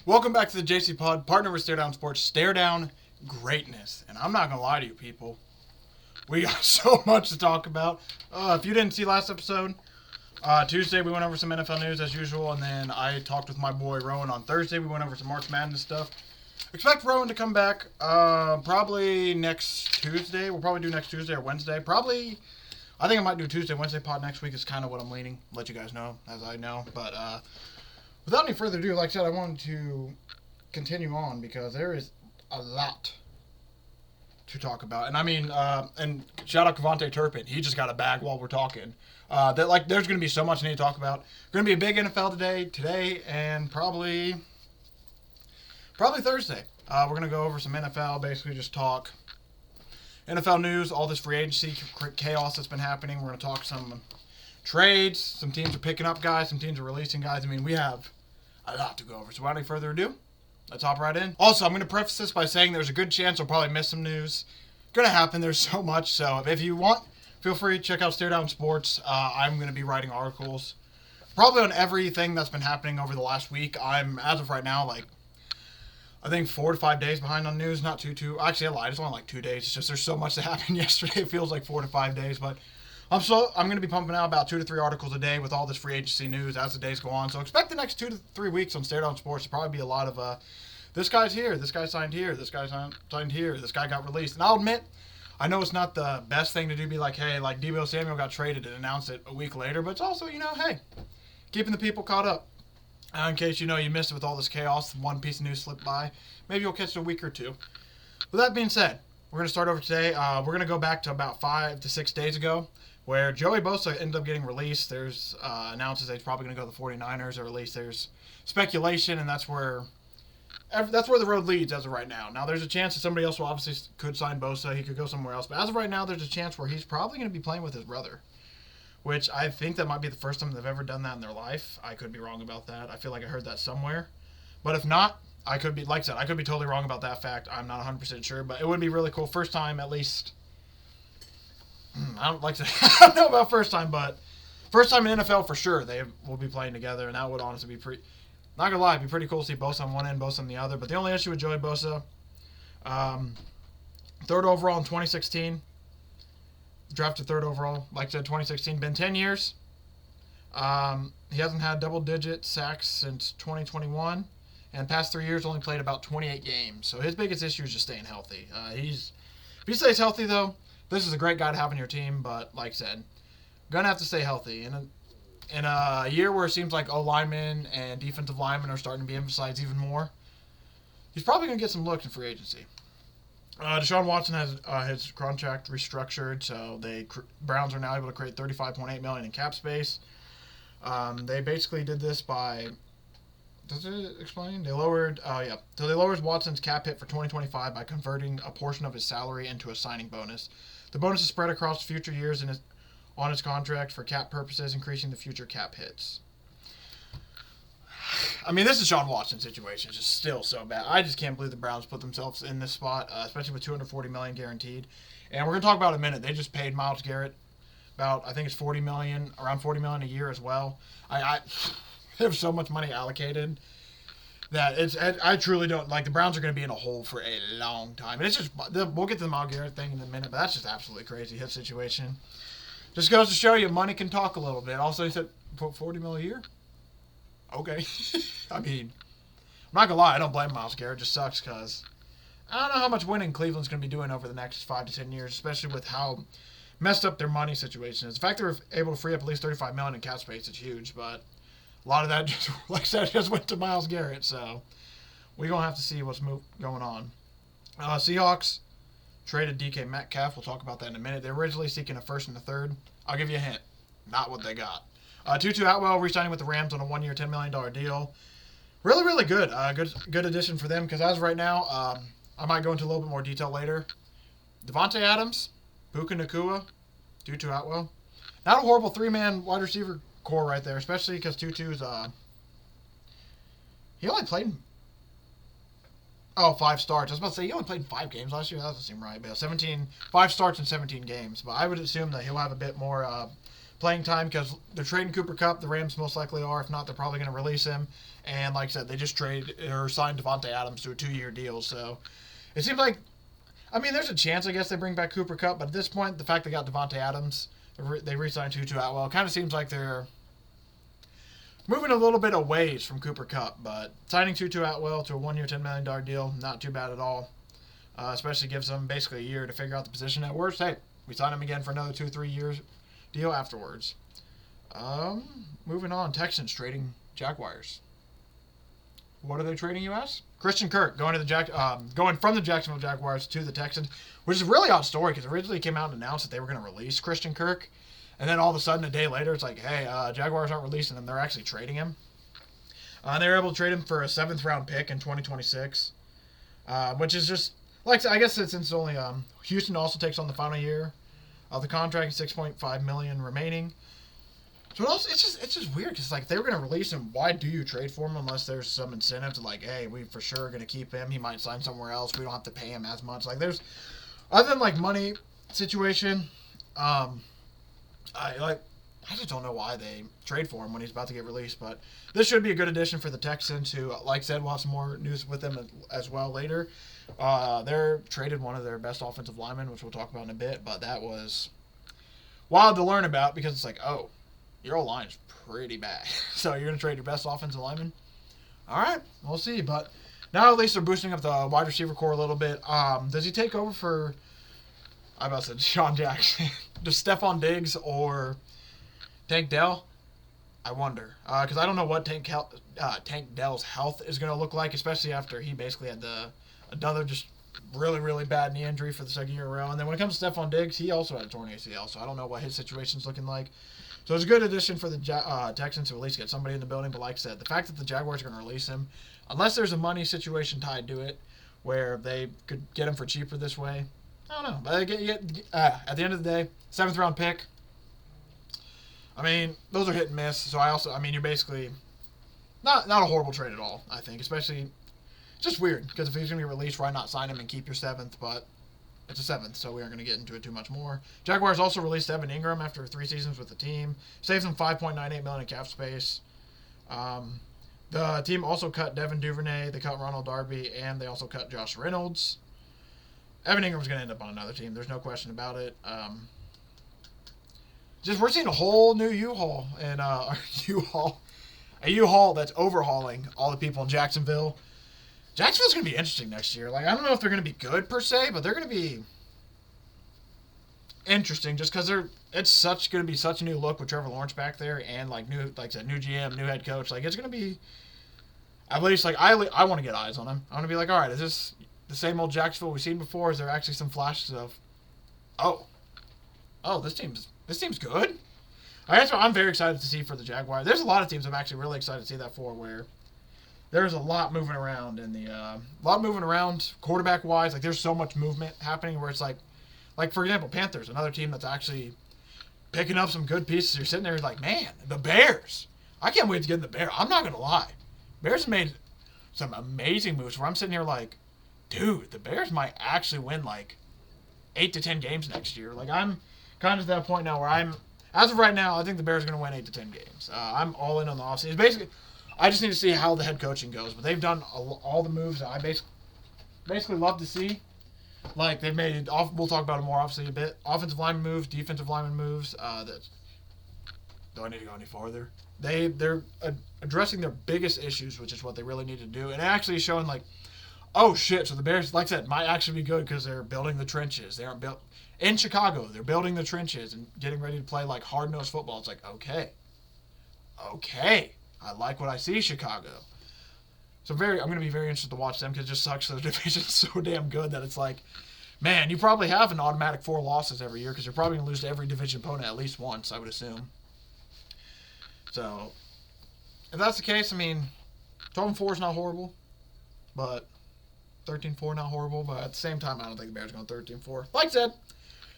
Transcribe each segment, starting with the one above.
Welcome back to the JCPod, partner with Stare Down Sports, Stare Down Greatness. And I'm not going to lie to you people, we got so much to talk about. If you didn't see last episode, Tuesday we went over some NFL news as usual, and then I talked with my boy Rowan on Thursday. We went over some March Madness stuff. Expect Rowan to come back probably next Tuesday. We'll probably do next Tuesday or Wednesday. Probably, I think I might do Tuesday, Wednesday pod next week is kind of what I'm leaning. Let you guys know, as I know. But without any further ado, like I said, I wanted to continue on because there is a lot to talk about. And I mean, and shout out Kevontae Turpin. He just got a bag while we're talking. There's going to be so much I need to talk about. Going to be a big NFL today, and probably Thursday. We're going to go over some NFL, basically just talk NFL news, all this free agency chaos that's been happening. We're going to talk some trades. Some teams are picking up guys. Some teams are releasing guys. I mean, we have a lot to go over. So without any further ado, let's hop right in. Also, I'm going to preface this by saying there's a good chance I'll probably miss some news. Going to happen. There's so much. So if you want, feel free to check out Stare Down Sports. I'm going to be writing articles probably on everything that's been happening over the last week. I'm, as of right now, I think 4 to 5 days behind on news. Not too. Actually, I lied. It's only 2 days. It's just there's so much that happened yesterday. It feels like 4 to 5 days. But I'm going to be pumping out about 2 to 3 articles a day with all this free agency news as the days go on. So expect the next 2 to 3 weeks on Stare Down Sports to probably be a lot of this guy's here, this guy signed here, this guy signed here, this guy got released. And I'll admit, I know it's not the best thing to do, be like, hey, Deebo Samuel got traded and announced it a week later. But it's also, hey, keeping the people caught up. In case you missed it with all this chaos, one piece of news slipped by. Maybe you'll catch it a week or two. With that being said, we're going to start over today. We're going to go back to about 5 to 6 days ago, where Joey Bosa ended up getting released. There's announces that he's probably going to go to the 49ers, or at least there's speculation, and that's where the road leads as of right now. Now, there's a chance that somebody else could sign Bosa. He could go somewhere else. But as of right now, there's a chance where he's probably going to be playing with his brother, which I think that might be the first time they've ever done that in their life. I could be wrong about that. I feel like I heard that somewhere. But if not, I could be, like I said, I could be totally wrong about that fact. I'm not 100% sure, but it would be really cool. First time, at least. I don't know about first time, but first time in NFL for sure they will be playing together, and that would honestly be not gonna lie, it'd be pretty cool to see Bosa on one end, Bosa on the other. But the only issue with Joey Bosa, third overall in 2016, drafted third overall, like I said, 2016, been 10 years. He hasn't had double-digit sacks since 2021, and past 3 years only played about 28 games. So his biggest issue is just staying healthy. If he stays healthy though, this is a great guy to have on your team, but like I said, gonna have to stay healthy. In a year where it seems like O-linemen and defensive linemen are starting to be emphasized even more, he's probably gonna get some looks in free agency. Deshaun Watson has his contract restructured, so Browns are now able to create $35.8 million in cap space. They basically did this by. Does it explain? They lowered Watson's cap hit for 2025 by converting a portion of his salary into a signing bonus. The bonus is spread across future years on his contract for cap purposes, increasing the future cap hits. I mean, this is Deshaun Watson's situation. It's just still so bad. I just can't believe the Browns put themselves in this spot, especially with $240 million guaranteed. And we're going to talk about it in a minute. They just paid Myles Garrett about, I think it's around $40 million a year as well. I have so much money allocated that I truly don't, the Browns are going to be in a hole for a long time. And it's just, we'll get to the Myles Garrett thing in a minute, but that's just absolutely crazy, his situation. Just goes to show you, money can talk a little bit. Also, he said, put $40 million a year? Okay. I mean, I'm not going to lie, I don't blame Myles Garrett. It just sucks because I don't know how much winning Cleveland's going to be doing over the next 5 to 10 years, especially with how messed up their money situation is. The fact they were able to free up at least $35 million in cap space is huge, but a lot of that, just like I said, just went to Myles Garrett. So we're going to have to see what's going on. Seahawks traded DK Metcalf. We'll talk about that in a minute. They're originally seeking a first and a third. I'll give you a hint. Not what they got. Tutu Atwell re-signing with the Rams on a 1-year, $10 million deal. Really, really good. Good addition for them because as of right now, I might go into a little bit more detail later. Devontae Adams, Puka Nacua, Tutu Atwell. Not a horrible three-man wide receiver core right there, especially because Tutu's he only played 5 starts. I was about to say he only played 5 games last year. That doesn't seem right. But 5 starts in 17 games. But I would assume that he'll have a bit more playing time because they're trading Cooper Kupp. The Rams most likely are. If not, they're probably going to release him. And like I said, they just signed Devontae Adams to a 2-year deal. So it seems like, I mean, there's a chance, I guess, they bring back Cooper Kupp. But at this point, the fact they got Devontae Adams, they re-signed Tutu Atwell, it kind of seems like they're moving a little bit away from Cooper Kupp. But signing Tutu Atwell to a 1-year, $10 million deal, not too bad at all. Especially gives them basically a year to figure out the position. At worst, hey, we sign him again for another 2-3 years deal afterwards. Moving on, Texans trading Jaguars. What are they trading, you ask? Christian Kirk going from the Jacksonville Jaguars to the Texans, which is a really odd story because originally came out and announced that they were going to release Christian Kirk, and then all of a sudden a day later it's like, hey, Jaguars aren't releasing him; they're actually trading him. They were able to trade him for a 7th-round pick in 2026, which is just like I guess since it's only Houston also takes on the final year of the contract, $6.5 million remaining. So it's just weird because like they were going to release him. Why do you trade for him unless there's some incentive to like, hey, we for sure are going to keep him. He might sign somewhere else. We don't have to pay him as much. Like there's other than like money situation. I just don't know why they trade for him when he's about to get released. But this should be a good addition for the Texans, who, like I said, we'll have some more news with them as well later. They're traded one of their best offensive linemen, which we'll talk about in a bit. But that was wild to learn about because it's like, oh, your old line is pretty bad. So you're going to trade your best offensive lineman? All right, we'll see. But now at least they're boosting up the wide receiver core a little bit. Does he take over for, I about to say, Sean Jackson? Does Stephon Diggs or Tank Dell? I wonder. Because I don't know what Tank Dell's health is going to look like, especially after he basically had another just really, really bad knee injury for the 2nd year in a row. And then when it comes to Stephon Diggs, he also had a torn ACL, so I don't know what his situation's looking like. So it's a good addition for the Texans to at least get somebody in the building. But like I said, the fact that the Jaguars are going to release him, unless there's a money situation tied to it where they could get him for cheaper this way, I don't know. But at the end of the day, 7th-round pick, I mean, those are hit and miss. So you're basically not a horrible trade at all, I think. Especially, just weird, because if he's going to be released, why not sign him and keep your 7th? But it's a 7th, so we aren't going to get into it too much more. Jaguars also released Evan Ingram after 3 seasons with the team. Saves them $5.98 million in cap space. The team also cut Devin Duvernay, they cut Ronald Darby, and they also cut Josh Reynolds. Evan Ingram's going to end up on another team. There's no question about it. We're seeing a whole new U-Haul, and a U-Haul that's overhauling all the people in Jacksonville. Jacksonville's going to be interesting next year. Like, I don't know if they're going to be good per se, but they're going to be interesting just because it's going to be such a new look with Trevor Lawrence back there and like new GM, new head coach. Like, it's going to be at least like I want to get eyes on him. I want to be like, all right, is this the same old Jacksonville we've seen before? Is there actually some flashes of, this team's good? That's what I'm very excited to see for the Jaguars. There's a lot of teams I'm actually really excited to see that for, where there's a lot moving around quarterback wise. Like there's so much movement happening where it's like for example, Panthers, another team that's actually picking up some good pieces. You're sitting there like, man, the Bears. I can't wait to get in the Bears. I'm not gonna lie, Bears have made some amazing moves where I'm sitting here like, dude, the Bears might actually win like 8 to 10 games next year. Like I'm kind of at that point now where as of right now, I think the Bears are going to win 8 to 10 games. I'm all in on the offseason. Basically, I just need to see how the head coaching goes. But they've done all the moves that I basically love to see. Like, they've made, we'll talk about it more obviously a bit, offensive lineman moves, defensive lineman moves. Do I need to go any farther? They're addressing their biggest issues, which is what they really need to do. And actually showing, like, oh, shit, so the Bears, like I said, might actually be good because they're building the trenches. They aren't built in Chicago. They're building the trenches and getting ready to play, like, hard-nosed football. It's like, okay. I like what I see, Chicago. So I'm going to be very interested to watch them because it just sucks that the division's so damn good that it's like, man, you probably have an automatic 4 losses every year because you're probably going to lose to every division opponent at least once, I would assume. So, if that's the case, I mean, 12-4 is not horrible, but 13-4 not horrible, but at the same time, I don't think the Bears are going 13-4. Like I said,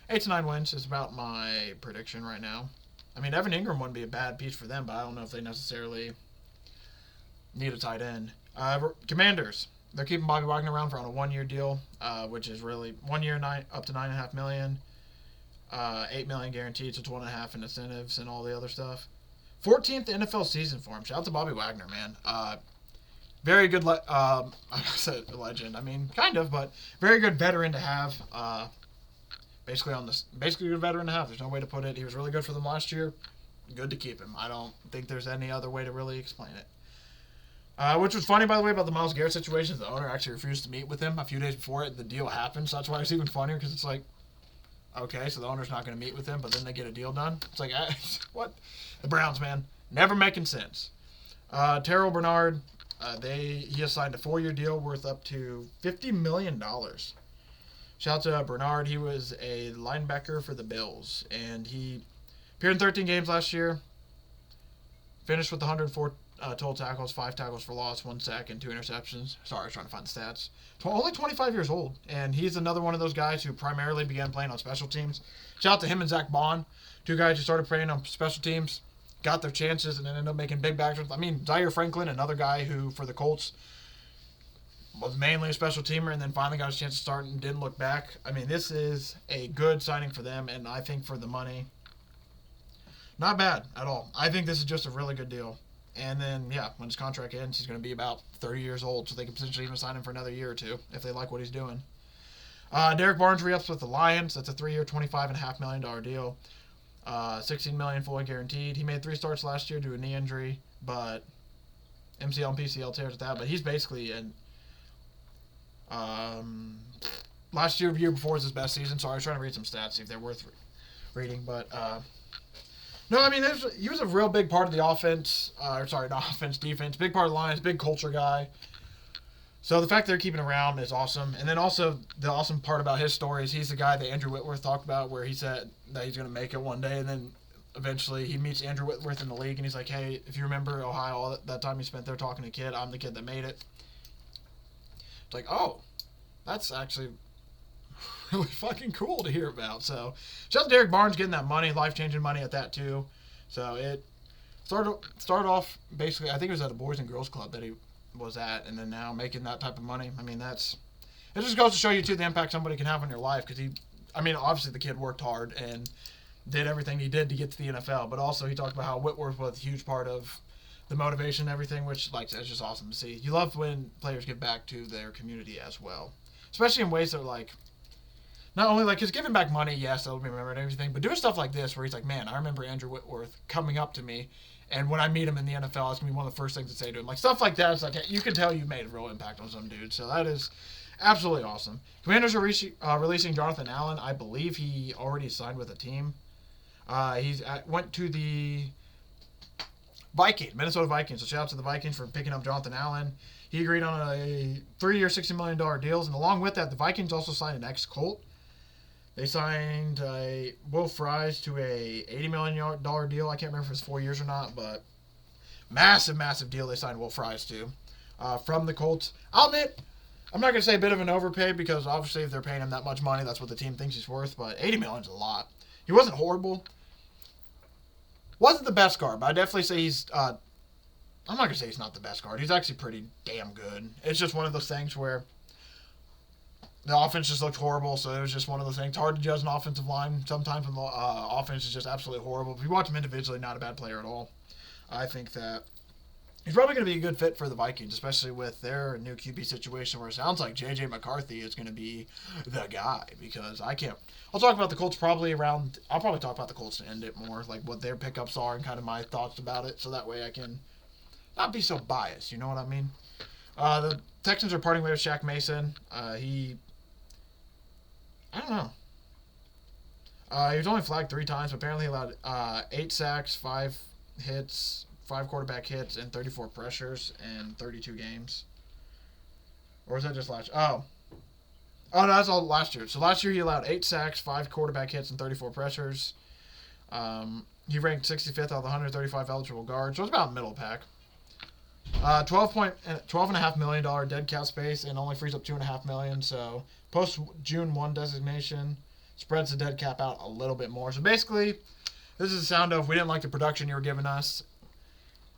8 to 9 wins is about my prediction right now. I mean, Evan Ingram wouldn't be a bad piece for them, but I don't know if they necessarily need a tight end. Commanders, they're keeping Bobby Wagner around for on a 1-year deal, which is really 1 year, up to $9.5 million. $8 million guaranteed, so $12.5 in incentives and all the other stuff. 14th NFL season for him. Shout out to Bobby Wagner, man. Very good, I said legend. I mean, kind of, but very good veteran to have. Basically a good veteran to have. There's no way to put it. He was really good for them last year. Good to keep him. I don't think there's any other way to really explain it. Which was funny, by the way, about the Myles Garrett situation. The owner actually refused to meet with him a few days before the deal happened. So that's why it's even funnier, because it's like, okay, so the owner's not going to meet with him, but then they get a deal done. It's like, what? The Browns, man, never making sense. Terrell Bernard, he has signed a 4-year deal worth up to $50 million. Shout out to Bernard. He was a linebacker for the Bills, and he appeared in 13 games last year. Finished with 104 total tackles, 5 tackles for loss, 1 sack, and 2 interceptions. Sorry, I was trying to find the stats. Only 25 years old, and he's another one of those guys who primarily began playing on special teams. Shout out to him and Zach Bond, 2 guys who started playing on special teams, got their chances, and then ended up making big backs. I mean, Zaire Franklin, another guy who, for the Colts, was mainly a special teamer and then finally got his chance to start and didn't look back. I mean, this is a good signing for them, and I think for the money, not bad at all. I think this is just a really good deal. And then, yeah, when his contract ends, he's going to be about 30 years old, so they could potentially even sign him for another year or 2 if they like what he's doing. Derek Barnes re-ups with the Lions. That's a 3-year, $25.5 million deal. $16 million fully guaranteed. He made 3 starts last year due to a knee injury, but MCL and PCL tears at that. But he's basically last year before was his best season. Sorry, I was trying to read some stats, see if they're worth reading. But no, I mean, he was a real big part of the offense. Defense. Big part of the Lions. Big culture guy. So the fact they're keeping around is awesome. And then also the awesome part about his story is he's the guy that Andrew Whitworth talked about, where he said that he's going to make it one day, and then eventually he meets Andrew Whitworth in the league, and he's like, hey, if you remember Ohio, all that time you spent there talking to a kid, I'm the kid that made it. It's like, oh, that's actually really fucking cool to hear about. So just Derek Barnes getting that money, life-changing money at that too. So it started off basically, I think it was at a Boys and Girls Club that he was at, and then now making that type of money. I mean, it just goes to show you too the impact somebody can have on your life, because obviously the kid worked hard and did everything he did to get to the NFL, but also he talked about how Whitworth was a huge part of the motivation and everything, which it's just awesome to see. You love when players give back to their community as well, especially in ways that are not only because giving back money, yes, that'll be remembered and everything, but doing stuff like this where he's like, man, I remember Andrew Whitworth coming up to me, and when I meet him in the NFL, it's going to be one of the first things to say to him. Stuff like that, it's like, you can tell you made a real impact on some dude. So that is absolutely awesome. Commanders are releasing Jonathan Allen. I believe he already signed with a team. He went to the Minnesota Vikings. So shout out to the Vikings for picking up Jonathan Allen. He agreed on a 3-year, $60 million deals. And along with that, the Vikings also signed an ex-Colt. They signed Will Fries to a $80 million deal. I can't remember if it's 4 years or not, but massive, massive deal they signed Will Fries to from the Colts. I'll admit, I'm not going to say a bit of an overpay, because obviously if they're paying him that much money, that's what the team thinks he's worth, but $80 million is a lot. He wasn't horrible. Wasn't the best guard, but I definitely say he's... I'm not going to say he's not the best guard. He's actually pretty damn good. It's just one of those things where the offense just looked horrible, so it was just one of those things. It's hard to judge an offensive line sometimes when the offense is just absolutely horrible. If you watch him individually, not a bad player at all. I think that he's probably going to be a good fit for the Vikings, especially with their new QB situation, where it sounds like J.J. McCarthy is going to be the guy, because I'll talk about the Colts I'll probably talk about the Colts to end it more, what their pickups are and kind of my thoughts about it, so that way I can not be so biased, you know what I mean? The Texans are parting ways with Shaq Mason. I don't know. He was only flagged 3 times, but apparently he allowed 8 sacks, 5 hits, 5 quarterback hits, and 34 pressures in 32 games. Or was that just last year? Oh, no, that's all last year. So last year he allowed 8 sacks, 5 quarterback hits, and 34 pressures. He ranked 65th out of the 135 eligible guards, so it's about middle pack. $12.5 million dead cap space, and only frees up $2.5 million. So post June 1 designation spreads the dead cap out a little bit more. So basically, this is the sound of, we didn't like the production you were giving us,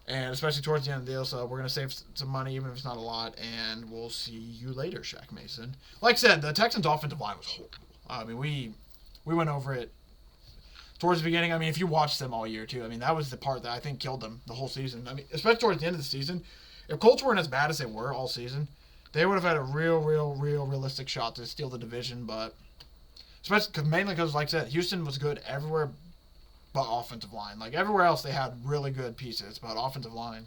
and especially towards the end of the deal. So we're gonna save some money, even if it's not a lot, and we'll see you later, Shaq Mason. Like I said, the Texans' offensive line was horrible. I mean, we went over it towards the beginning. I mean, if you watched them all year, too, I mean, that was the part that I think killed them the whole season. I mean, especially towards the end of the season. If Colts weren't as bad as they were all season, they would have had a realistic shot to steal the division, but especially mainly because, like I said, Houston was good everywhere but offensive line. Like, everywhere else they had really good pieces, but offensive line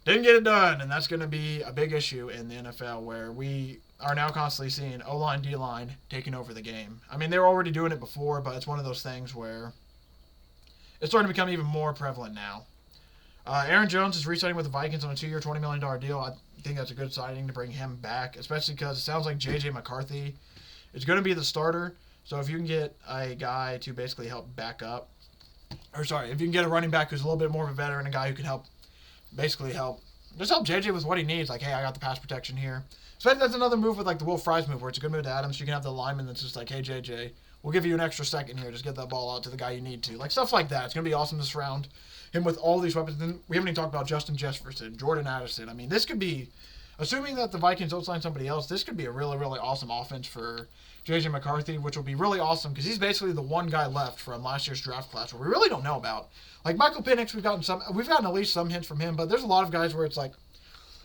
didn't get it done, and that's going to be a big issue in the NFL where we are now constantly seeing O-line, D-line taking over the game. I mean, they were already doing it before, but it's one of those things where it's starting to become even more prevalent now. Aaron Jones is re-signing with the Vikings on a 2-year, $20 million deal. I think that's a good signing to bring him back, especially because it sounds like J.J. McCarthy is going to be the starter. So if you can get a guy to basically help back up, if you can get a running back who's a little bit more of a veteran, a guy who can help J.J. with what he needs. Like, hey, I got the pass protection here. So that's another move with, like, the Will Fries move, where it's a good move to Adams. You can have the lineman that's just like, hey, J.J., we'll give you an extra second here. Just get that ball out to the guy you need to. Like, stuff like that. It's going to be awesome to surround him with all these weapons. Then we haven't even talked about Justin Jefferson, Jordan Addison. I mean, this could be, assuming that the Vikings don't sign somebody else, this could be a really, really awesome offense for J.J. McCarthy, which will be really awesome because he's basically the one guy left from last year's draft class where we really don't know about. Like, Michael Penix, we've gotten at least some hints from him, but there's a lot of guys where it's like,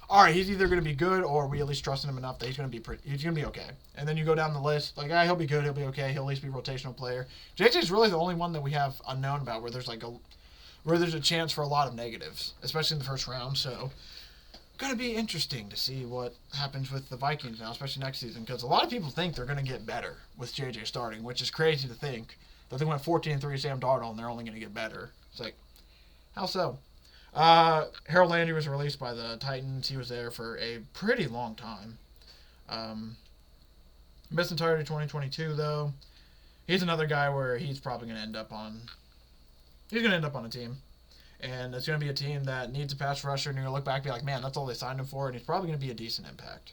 all right, he's either going to be good or we at least trust in him enough that he's going to be okay. And then you go down the list, like, he'll be good, he'll be okay, he'll at least be a rotational player. JJ's really the only one that we have unknown about where there's a chance for a lot of negatives, especially in the first round. So, going to be interesting to see what happens with the Vikings now, especially next season, because a lot of people think they're going to get better with JJ starting, which is crazy to think that they went 14-3 Sam Darnold and they're only going to get better. It's like, how so? Harold Landry was released by the Titans. He was there for a pretty long time. Missed entirety 2022 though. He's another guy where he's probably going to end up on a team. And it's going to be a team that needs a pass rusher, and you're going to look back and be like, man, that's all they signed him for, and he's probably going to be a decent impact.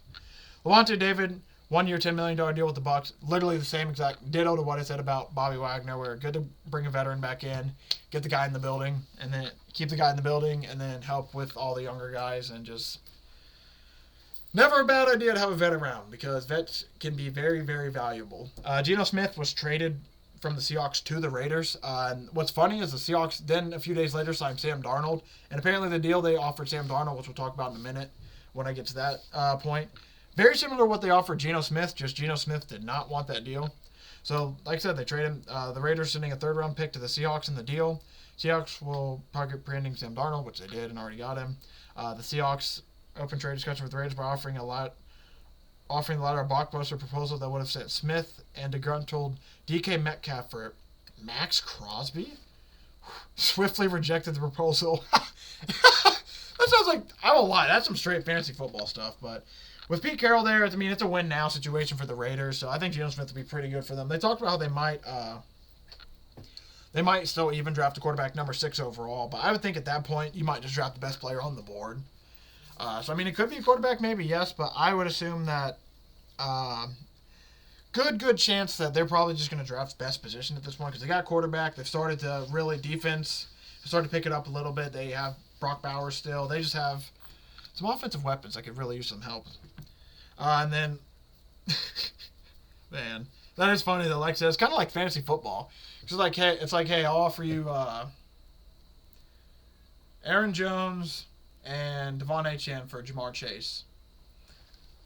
Levante David, 1 year, $10 million deal with the Bucs. Literally the same exact ditto to what I said about Bobby Wagner, where good to bring a veteran back in, get the guy in the building, and then keep the guy in the building, and then help with all the younger guys, and just never a bad idea to have a vet around, because vets can be very, very valuable. Geno Smith was traded from the Seahawks to the Raiders. And what's funny is the Seahawks then a few days later signed Sam Darnold, and apparently the deal they offered Sam Darnold, which we'll talk about in a minute when I get to that point, very similar to what they offered Geno Smith, just Geno Smith did not want that deal. So, like I said, they traded him. The Raiders sending a third-round pick to the Seahawks in the deal. Seahawks will target branding Sam Darnold, which they did and already got him. The Seahawks open trade discussion with the Raiders by offering the latter a blockbuster proposal that would have sent Smith and disgruntled DK Metcalf for Max Crosby. Swiftly rejected the proposal. That sounds like, I won't lie, that's some straight fantasy football stuff. But with Pete Carroll there, I mean, it's a win-now situation for the Raiders, so I think Geno Smith will be pretty good for them. They talked about how they might still even draft a quarterback number 6 overall, but I would think at that point you might just draft the best player on the board. So, I mean, it could be a quarterback, maybe, yes, but I would assume that good chance that they're probably just going to draft best position at this point because they got a quarterback. They've started to really defense, started to pick it up a little bit. They have Brock Bowers still. They just have some offensive weapons that could really use some help. And then, man, that is funny though. Like I said, it's kind of like fantasy football. It's like, hey, I'll offer you Aaron Jones and Devon Achane for Jamar Chase.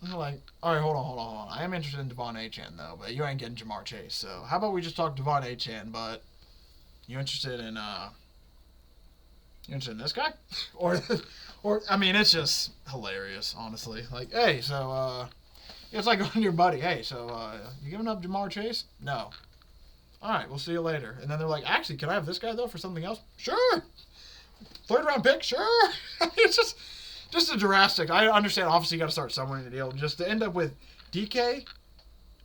I'm like, all right, hold on. I am interested in Devon Achane, though, but you ain't getting Jamar Chase. So how about we just talk Devon Achane, but you interested in this guy? or I mean, it's just hilarious, honestly. Like, hey, so it's like going to your buddy, hey, so you giving up Jamar Chase? No. All right, we'll see you later. And then they're like, actually, can I have this guy, though, for something else? Sure. 3rd-round pick? Sure. It's just a drastic. I understand, obviously, you got to start somewhere in the deal. Just to end up with DK,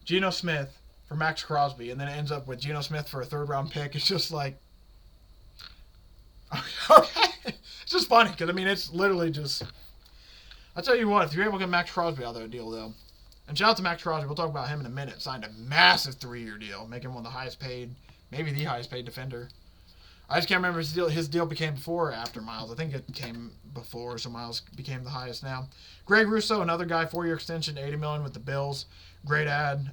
Geno Smith for Max Crosby, and then it ends up with Geno Smith for a 3rd-round pick. It's just like, okay. It's just funny, because, I mean, it's literally just, I'll tell you what, if you're able to get Max Crosby out of that deal, though, and shout out to Max Crosby, we'll talk about him in a minute, signed a massive 3-year deal, making him one of the highest paid, maybe the highest paid defender. I just can't remember his deal became before or after Miles. I think it came before, so Miles became the highest now. Greg Russo, another guy, 4-year extension, $80 million with the Bills. Great ad.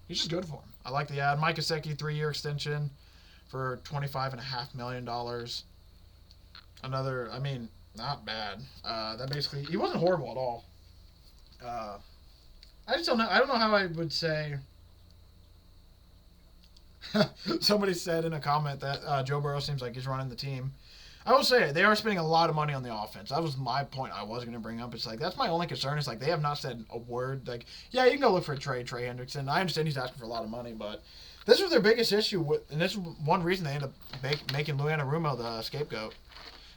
He's just good for him. I like the ad. Mike Gesicki, 3-year extension for $25.5 million. Another, I mean, not bad. That basically, he wasn't horrible at all. I just don't know. I don't know how I would say. Somebody said in a comment that Joe Burrow seems like he's running the team. I will say they are spending a lot of money on the offense. That was my point I was going to bring up. It's like that's my only concern. Is like they have not said a word. Like, yeah, you can go look for a trade, Trey Hendrickson. I understand he's asking for a lot of money, but this was their biggest issue, and this is one reason they ended up making Lou Anarumo the scapegoat.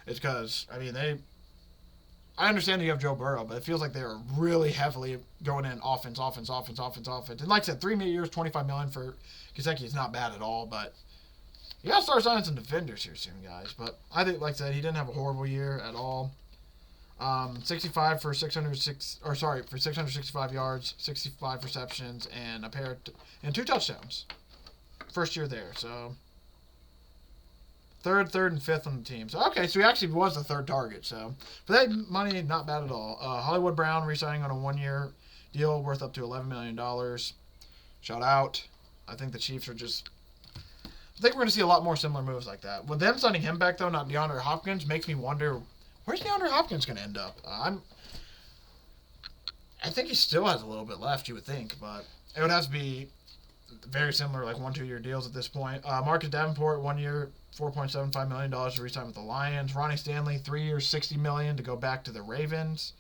Is because I mean I understand that you have Joe Burrow, but it feels like they're really heavily going in offense. And like I said, 3 years, $25 million for Gesicki is not bad at all, but you gotta start signing some defenders here soon, guys. But I think, like I said, he didn't have a horrible year at all. 65 for 665 yards, 65 receptions, and and 2 touchdowns. First year there, so third, and fifth on the team. So okay, so he actually was the third target. So for that money, not bad at all. Hollywood Brown re-signing on a 1-year deal worth up to $11 million. Shout out. I think the Chiefs are just. I think we're going to see a lot more similar moves like that. With them signing him back, though, not DeAndre Hopkins, makes me wonder, where's DeAndre Hopkins going to end up? I think he still has a little bit left, you would think, but it would have to be very similar, like 1-2-year deals at this point. Marcus Davenport, 1 year, $4.75 million to re-sign with the Lions. Ronnie Stanley, 3 years, $60 million to go back to the Ravens.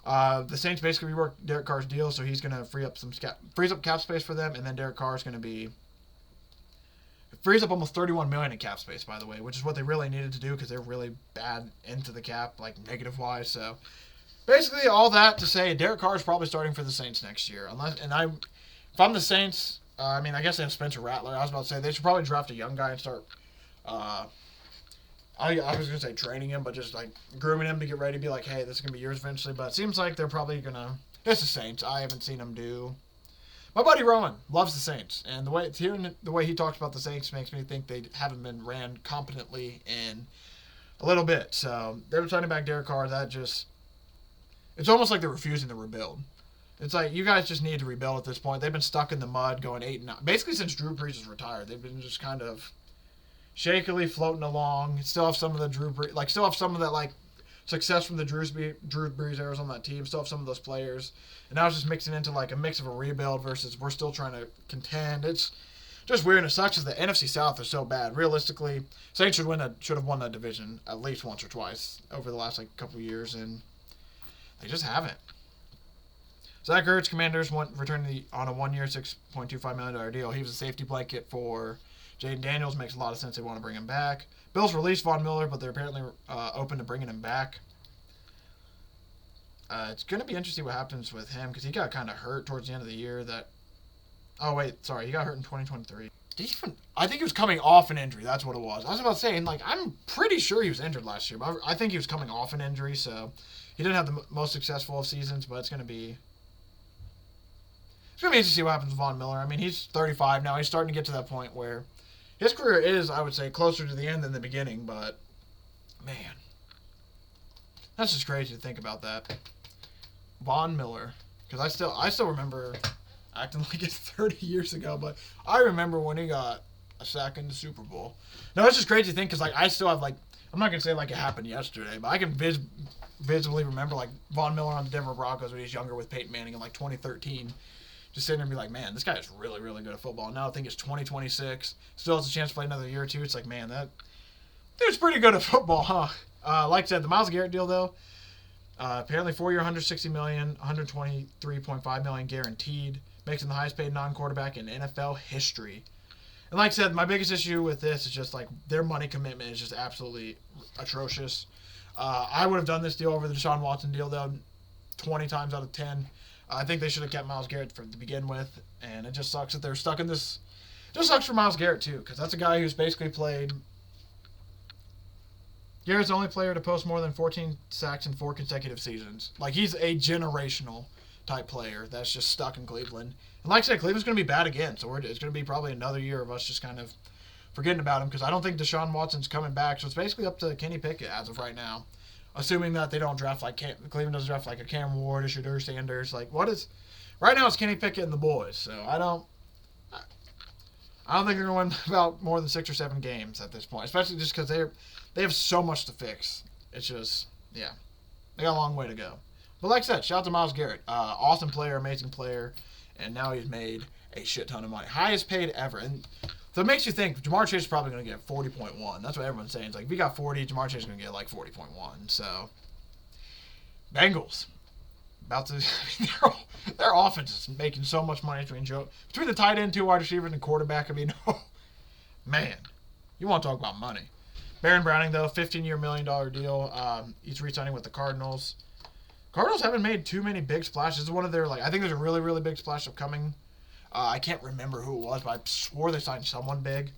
The Saints basically reworked Derek Carr's deal, so he's going to frees up cap space for them, and then Derek Carr is going to be. It frees up almost $31 million in cap space, by the way, which is what they really needed to do because they're really bad into the cap, like negative-wise. So basically, all that to say, Derek Carr is probably starting for the Saints next year. If I'm the Saints, I mean, I guess they have Spencer Rattler. I was about to say they should probably draft a young guy and start. I was going to say training him, but just like grooming him to get ready to be like, hey, this is going to be yours eventually. But it seems like they're probably going to. It's the Saints. I haven't seen them do. My buddy Rowan loves the Saints, and hearing the way he talks about the Saints makes me think they haven't been ran competently in a little bit. So they're signing back Derek Carr. It's almost like they're refusing to rebuild. It's like you guys just need to rebuild at this point. They've been stuck in the mud, going 8-9. Basically, since Drew Brees was retired, they've been just kind of shakily floating along. Still have some of the success from the Drew Brees eras on that team. Still have some of those players. And now it's just mixing into like a mix of a rebuild versus we're still trying to contend. It's just weird, and it sucks because the NFC South is so bad. Realistically, Saints should have won that division at least once or twice over the last couple of years, and they just haven't. Zach Ertz, Commanders returning on a 1-year, $6.25 million deal. He was a safety blanket for Jaden Daniels. Makes a lot of sense. They want to bring him back. Bills released Von Miller, but they're apparently open to bringing him back. It's going to be interesting what happens with him because he got kind of hurt towards the end of the year. He got hurt in 2023. I think he was coming off an injury. That's what it was. I was about to say, I'm pretty sure he was injured last year, but I think he was coming off an injury, so he didn't have the most successful of seasons, but it's going to be interesting to see what happens with Von Miller. I mean, he's 35 now. He's starting to get to that point where his career is, I would say, closer to the end than the beginning, but man, that's just crazy to think about that. Von Miller, because I still remember acting like it's 30 years ago, but I remember when he got a sack in the Super Bowl. No, it's just crazy to think because I still have I'm not gonna say it happened yesterday, but I can visibly remember Von Miller on the Denver Broncos when he was younger with Peyton Manning in 2013. Just sitting there and be like, man, this guy is really, really good at football. And now I think it's 2026. Still has a chance to play another year or two. It's like, man, that dude's pretty good at football, huh? Like I said, the Myles Garrett deal, though, apparently 4-year, $160 million, $123.5 million guaranteed. Makes him the highest paid non-quarterback in NFL history. And like I said, my biggest issue with this is just their money commitment is just absolutely atrocious. I would have done this deal over the Deshaun Watson deal, though, 20 times out of 10. I think they should have kept Myles Garrett to begin with, and it just sucks that they're stuck in this. It just sucks for Myles Garrett, too, because that's a guy who's basically played. Garrett's the only player to post more than 14 sacks in 4 consecutive seasons. He's a generational type player that's just stuck in Cleveland. And like I said, Cleveland's going to be bad again, so it's going to be probably another year of us just kind of forgetting about him, because I don't think Deshaun Watson's coming back, so it's basically up to Kenny Pickett as of right now. Assuming that they don't draft Cleveland doesn't draft a Cam Ward, a Shedeur Sanders. Right now it's Kenny Pickett and the boys. So I I don't think they're going to win about more than 6 or 7 games at this point, especially just because they have so much to fix. It's just, yeah, they got a long way to go. But like I said, shout out to Myles Garrett. Awesome player, amazing player, and now he's made a shit ton of money. Highest paid ever. And so it makes you think Jamar Chase is probably going to get 40.1. That's what everyone's saying. It's like, if he got 40, Jamar Chase is going to get like 40.1. So, Bengals. About to, their offense is making so much money between the tight end, 2 wide receivers, and quarterback. I mean, man, you want to talk about money. Baron Browning, though, $15-year, $1 million deal. He's re-signing with the Cardinals. Cardinals haven't made too many big splashes. This is one of their, I think there's a really, really big splash upcoming. I can't remember who it was, but I swore they signed someone big.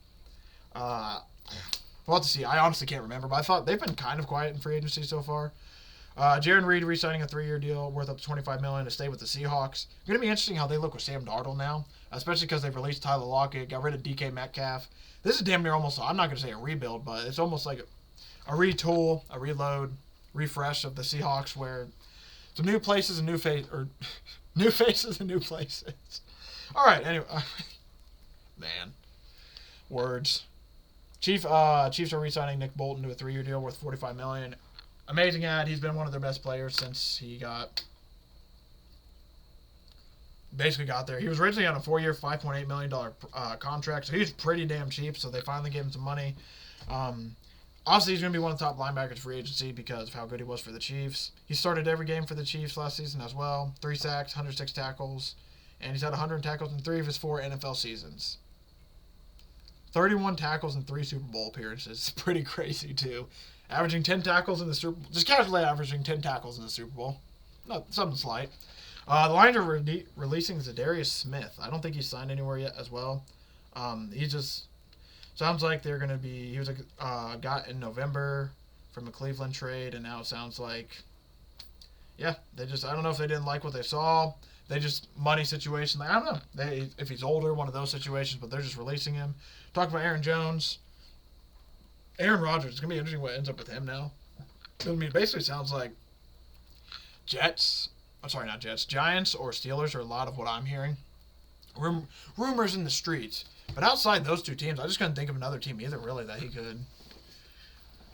We'll have to see. I honestly can't remember, but I thought they've been kind of quiet in free agency so far. Jaron Reed re-signing a 3-year deal worth up to $25 million to stay with the Seahawks. Going to be interesting how they look with Sam Darnold now, especially because they've released Tyler Lockett, got rid of DK Metcalf. This is damn near almost, I'm not going to say a rebuild, but it's almost like a retool, a reload, refresh of the Seahawks, where some new places and new faces and new places. All right, anyway, man, words. Chiefs are re-signing Nick Bolton to a 3-year deal worth $45 million. Amazing ad. He's been one of their best players since he basically got there. He was originally on a 4-year, $5.8 million contract, so he was pretty damn cheap, so they finally gave him some money. Obviously, he's going to be one of the top linebackers free agency because of how good he was for the Chiefs. He started every game for the Chiefs last season as well. 3 sacks, 106 tackles, and he's had 100 tackles in 3 of his 4 NFL seasons. 31 tackles and 3 Super Bowl appearances. Pretty crazy, too. Averaging 10 tackles in the Super Bowl. Just casually averaging 10 tackles in the Super Bowl. No, something slight. The Lions are releasing Zadarius Smith. I don't think he's signed anywhere yet as well. He just sounds like they're going to be... He was got in November from a Cleveland trade, and now it sounds like... Yeah, I don't know if they didn't like what they saw. They just... Money situation. I don't know. If he's older, one of those situations, but they're just releasing him. Talk about Aaron Jones. Aaron Rodgers. It's going to be interesting what ends up with him now. I mean, it basically sounds like Giants or Steelers are a lot of what I'm hearing. Rumors in the streets. But outside those 2 teams, I just couldn't think of another team either, really, that he could,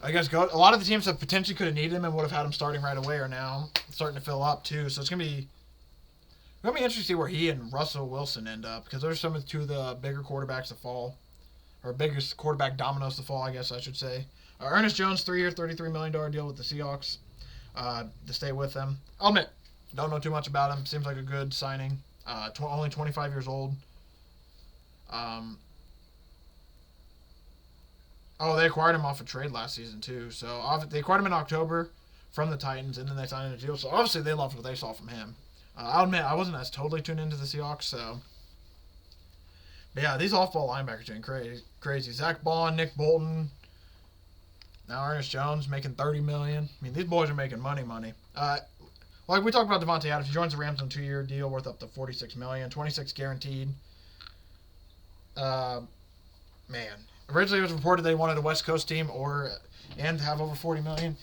I guess, go. A lot of the teams that potentially could have needed him and would have had him starting right away are now starting to fill up, too. So it's going to be interesting to see where he and Russell Wilson end up, because those are 2 of the bigger quarterbacks to fall. Or biggest quarterback dominoes to fall, I guess I should say. Ernest Jones, 3-year, $33 million deal with the Seahawks to stay with them. I'll admit, don't know too much about him. Seems like a good signing. Only 25 years old. They acquired him off a trade last season, too. So they acquired him in October from the Titans, and then they signed a deal. So obviously they loved what they saw from him. I'll admit, I wasn't as totally tuned into the Seahawks, so... But yeah, these off-ball linebackers are doing crazy. Zach Bond, Nick Bolton, now Ernest Jones making $30 million. I mean, these boys are making money. Like we talked about Devontae Adams, he joins the Rams on a 2-year deal worth up to $46 million, 26 guaranteed. Man, originally it was reported they wanted a West Coast team and have over $40 million.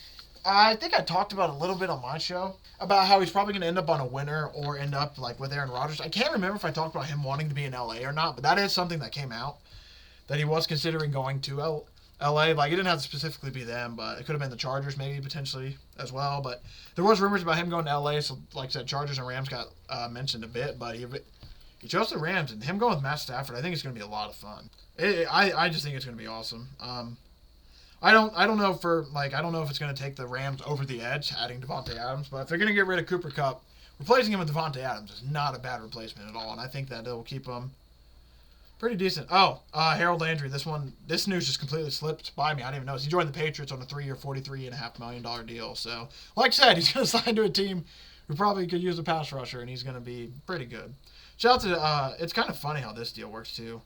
I think I talked about a little bit on my show about how he's probably going to end up on a winner or end up with Aaron Rodgers. I can't remember if I talked about him wanting to be in LA or not, but that is something that came out, that he was considering going to LA. It didn't have to specifically be them, but it could have been the Chargers maybe potentially as well. But there was rumors about him going to LA, so like I said, Chargers and Rams got mentioned a bit, but he chose the Rams, and him going with Matt Stafford, I think it's going to be a lot of fun. I just think it's going to be awesome. I don't know if it's going to take the Rams over the edge, adding Devontae Adams, but if they're going to get rid of Cooper Kupp, replacing him with Devontae Adams is not a bad replacement at all, and I think that it'll keep him pretty decent. Harold Landry, this news just completely slipped by me. I didn't even notice. He joined the Patriots on a 3-year, $43.5 million deal, so like I said, he's going to sign to a team who probably could use a pass rusher, and he's going to be pretty good. Shout out to, it's kind of funny how this deal works, too.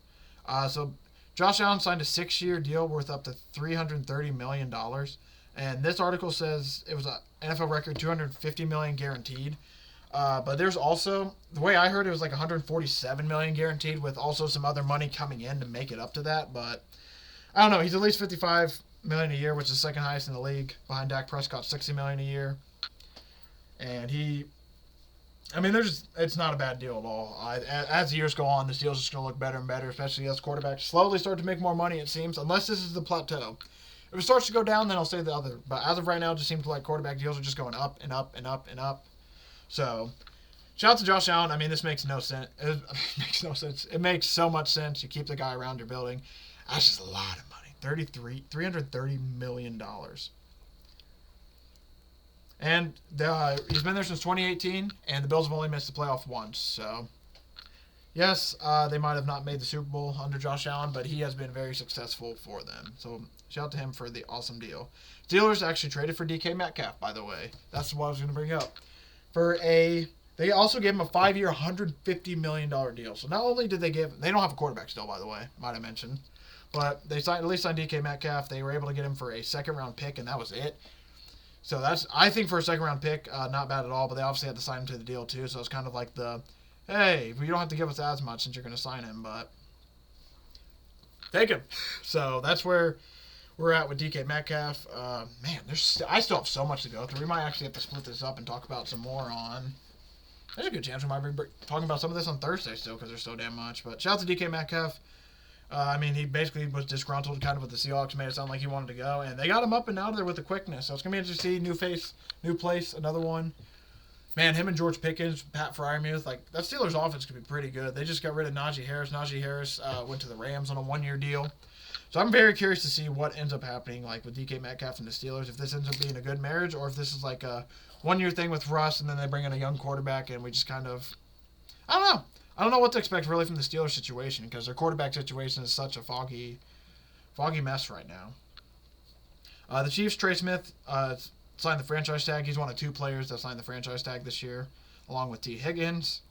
So Josh Allen signed a 6-year deal worth up to $330 million. And this article says it was an NFL record $250 million guaranteed. But there's also, the way I heard it was like $147 million guaranteed with also some other money coming in to make it up to that. But I don't know. He's at least $55 million a year, which is second highest in the league behind Dak Prescott, $60 million a year. And I mean, it's not a bad deal at all. As the years go on, this deal's just going to look better and better, especially as quarterbacks slowly start to make more money, it seems, unless this is the plateau. If it starts to go down, then I'll say the other. But as of right now, it just seems like quarterback deals are just going up and up and up and up. So, shout out to Josh Allen. I mean, this makes no sense. It makes no sense. It makes so much sense. You keep the guy around your building. That's just a lot of money. $330 million. And he's been there since 2018, and the Bills have only missed the playoff once. So, yes, they might have not made the Super Bowl under Josh Allen, but he has been very successful for them. So, shout out to him for the awesome deal. Steelers actually traded for DK Metcalf, by the way. That's what I was going to bring up. They also gave him a 5-year, $150 million deal. So, not only did they don't have a quarterback still, by the way, might have mentioned. But they at least signed DK Metcalf. They were able to get him for a second-round pick, and that was it. So I think for a second-round pick, not bad at all. But they obviously had to sign him to the deal too. So it's kind of like hey, you don't have to give us as much since you're going to sign him, but take him. So that's where we're at with DK Metcalf. Man, I still have so much to go through. We might actually have to split this up and talk about some more on. There's a good chance we might be talking about some of this on Thursday still because there's so damn much. But shout out to DK Metcalf. I mean, he basically was disgruntled kind of with the Seahawks, made it sound like he wanted to go, and they got him up and out of there with the quickness. So it's going to be interesting to see new face, new place, another one. Man, him and George Pickens, Pat Freiermuth, that Steelers offense could be pretty good. They just got rid of Najee Harris. Najee Harris went to the Rams on a 1-year deal. So I'm very curious to see what ends up happening with DK Metcalf and the Steelers, if this ends up being a good marriage or if this is like a 1-year thing with Russ and then they bring in a young quarterback and we just kind of, I don't know. I don't know what to expect really from the Steelers situation because their quarterback situation is such a foggy mess right now. The Chiefs, Trey Smith, signed the franchise tag. He's one of 2 players that signed the franchise tag this year, along with T. Higgins.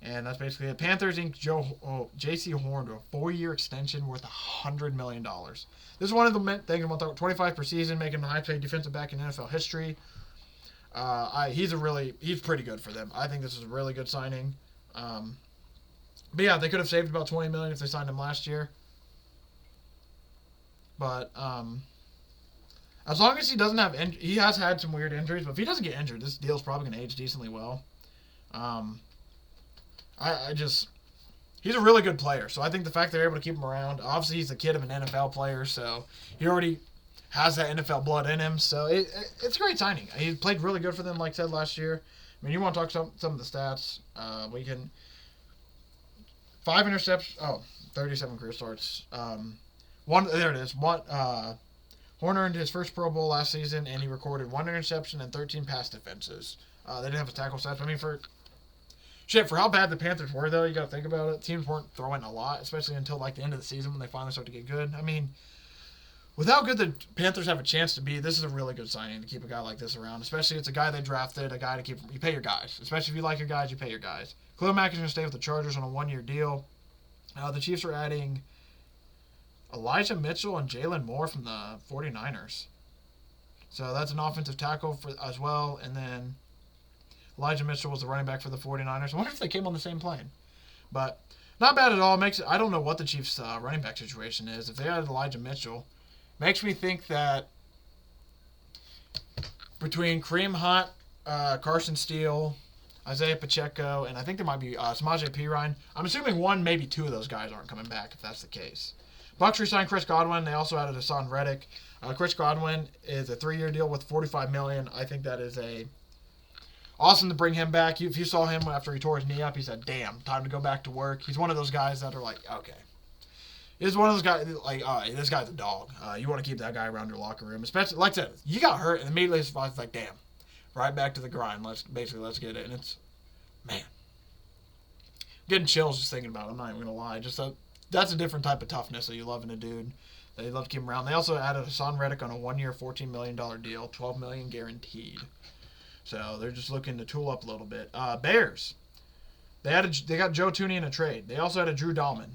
And that's basically it. Panthers inked J.C. Horn to a 4-year extension worth $100 million. This is one of the things I'm going to talk 25 per season, making him the highest paid defensive back in NFL history. He's pretty good for them. I think this is a really good signing. But yeah, they could have saved about $20 million if they signed him last year. But as long as he doesn't have he has had some weird injuries, but if he doesn't get injured, this deal's probably going to age decently well. He's a really good player, so I think the fact they're able to keep him around, obviously he's the kid of an NFL player, so he already has that NFL blood in him, so it's a great signing. He played really good for them, like I said, last year. I mean, you want to talk some of the stats, we can... 5 interceptions, 37 career starts. There it is. Horn earned his first Pro Bowl last season, and he recorded 1 interception and 13 pass defenses. They didn't have a tackle stats. I mean, for how bad the Panthers were, though, you got to think about it. Teams weren't throwing a lot, especially until the end of the season when they finally start to get good. I mean, with how good the Panthers have a chance to be, this is a really good signing to keep a guy like this around, especially it's a guy they drafted, a guy to keep. You pay your guys. Especially if you like your guys, you pay your guys. Khalil Mack is going to stay with the Chargers on a 1-year deal. The Chiefs are adding Elijah Mitchell and Jalen Moore from the 49ers. So that's an offensive tackle as well. And then Elijah Mitchell was the running back for the 49ers. I wonder if they came on the same plane. But not bad at all. I don't know what the Chiefs' running back situation is. If they added Elijah Mitchell, makes me think that between Kareem Hunt, Carson Steele, Isaiah Pacheco, and I think there might be Samaje Perine. I'm assuming 1, maybe 2 of those guys aren't coming back if that's the case. Bucs re-signed Chris Godwin. They also added Hassan Reddick. Chris Godwin is a 3-year deal with $45 million. I think that is awesome to bring him back. If you saw him after he tore his knee up, he said, damn, time to go back to work. He's one of those guys that are like, okay. He's one of those guys, this guy's a dog. You want to keep that guy around your locker room. Especially, like I said, you got hurt, and immediately it's like, damn. Right back to the grind. Let's get it. And it's, man, getting chills just thinking about it. I'm not even going to lie. That's a different type of toughness that you love in a dude. They love to keep him around. They also added Hassan Reddick on a 1-year, $14 million deal, $12 million guaranteed. So they're just looking to tool up a little bit. Bears. They got Joe Tooney in a trade. They also added Drew Dahlman.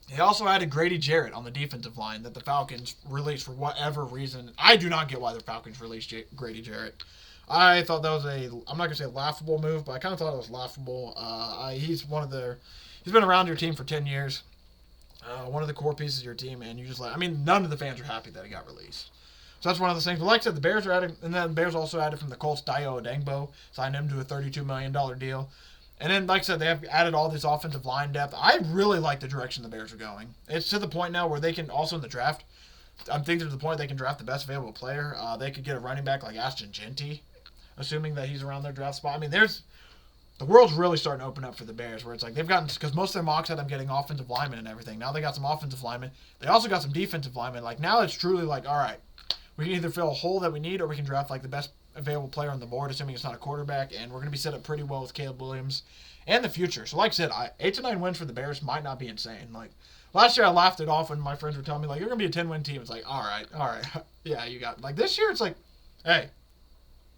They also added Grady Jarrett on the defensive line that the Falcons released for whatever reason. I do not get why the Falcons released Grady Jarrett. I thought that was I'm not going to say laughable move, but I kind of thought it was laughable. He's been around your team for 10 years. One of the core pieces of your team, and you just none of the fans are happy that he got released. So that's one of those things. But like I said, the Bears are adding, and then the Bears also added from the Colts Dio Odengbo, signed him to a $32 million deal. And then, like I said, they have added all this offensive line depth. I really like the direction the Bears are going. It's to the point now where they can also in the draft, I'm thinking to the point they can draft the best available player. They could get a running back like Ashton Genty, assuming that he's around their draft spot. I mean, the world's really starting to open up for the Bears, where it's like they've gotten, because most of their mocks had them getting offensive linemen and everything. Now they got some offensive linemen. They also got some defensive linemen. Like now it's truly like, all right, we can either fill a hole that we need, or we can draft like the best available player on the board, assuming it's not a quarterback. And we're going to be set up pretty well with Caleb Williams and the future. So like I said, 8 to 9 wins for the Bears might not be insane. Like last year I laughed it off when my friends were telling me like, you're going to be a 10-win team. It's like, all right. Yeah, you got, like this year it's like, hey,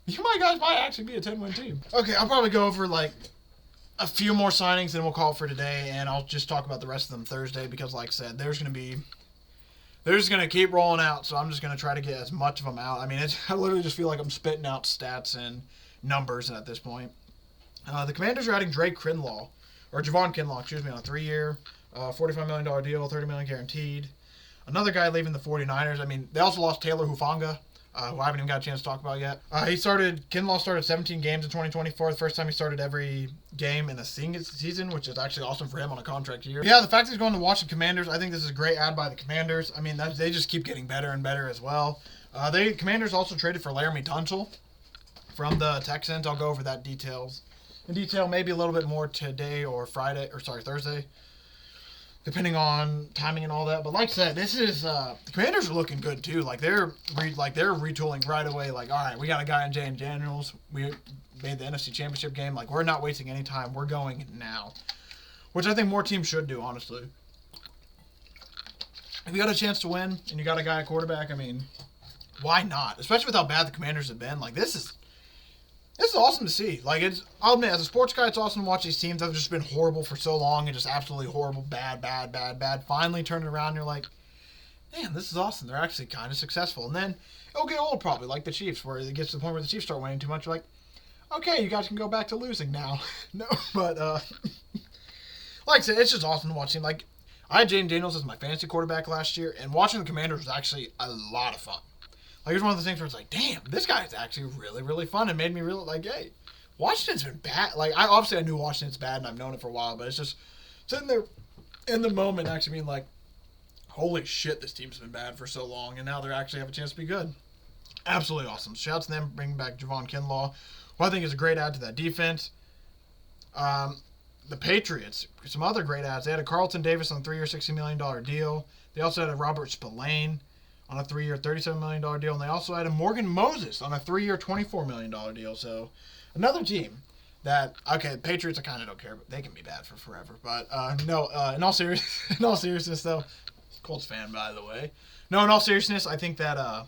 you guys might actually be a 10-win team. Okay, I'll probably go over like a few more signings, and we'll call it for today, and I'll just talk about the rest of them Thursday, because like I said, they're just going to keep rolling out, so I'm just going to try to get as much of them out. I mean, I literally just feel like I'm spitting out stats and numbers at this point. The Commanders are adding Javon Kinlaw, on a 3-year, $45 million deal, $30 million guaranteed. Another guy leaving the 49ers. I mean, they also lost Taylor Hufanga, who I haven't even got a chance to talk about yet. Kinlaw started 17 games in 2024, the first time he started every game in a season, which is actually awesome for him on a contract year. Yeah, the fact that he's going to Washington Commanders, I think this is a great ad by the Commanders. I mean, they just keep getting better and better as well. Commanders also traded for Laramie Tunsil from the Texans. I'll go over that in detail, maybe a little bit more today or Thursday, depending on timing and all that. But like I said, this is the Commanders are looking good too. Like they're retooling right away. Like, all right, we got a guy in Jaden Daniels. We made the NFC Championship game. Like, we're not wasting any time. We're going now, which I think more teams should do, honestly. If you got a chance to win and you got a guy at quarterback, I mean, why not? Especially with how bad the Commanders have been. Like, this is awesome to see. Like, I'll admit, as a sports guy, it's awesome to watch these teams that have just been horrible for so long and just absolutely horrible, bad, finally turn it around and you're like, damn, this is awesome. They're actually kind of successful. And then it'll get old probably, like the Chiefs, where it gets to the point where the Chiefs start winning too much. You're like, okay, you guys can go back to losing now. No, but like I said, it's just awesome to watch him. Like, I had Jaden Daniels as my fantasy quarterback last year, and watching the Commanders was actually a lot of fun. Like, it was one of those things where it's like, damn, this guy is actually really, really fun, and made me really, like, hey, Washington's been bad. Like, I knew Washington's bad, and I've known it for a while, but it's just sitting there in the moment actually being like, holy shit, this team's been bad for so long, and now they actually have a chance to be good. Absolutely awesome. Shouts to them bringing back Javon Kinlaw, who I think is a great add to that defense. The Patriots, some other great adds. They had a Carlton Davis on a 3-year, $60 million deal. They also had a Robert Spillane on a 3-year, $37 million deal. And they also had a Morgan Moses on a 3-year, $24 million deal. So another team that, okay, the Patriots I kind of don't care, but they can be bad for forever. But no, in all seriousness though, Colts fan, by the way. No, in all seriousness, I think that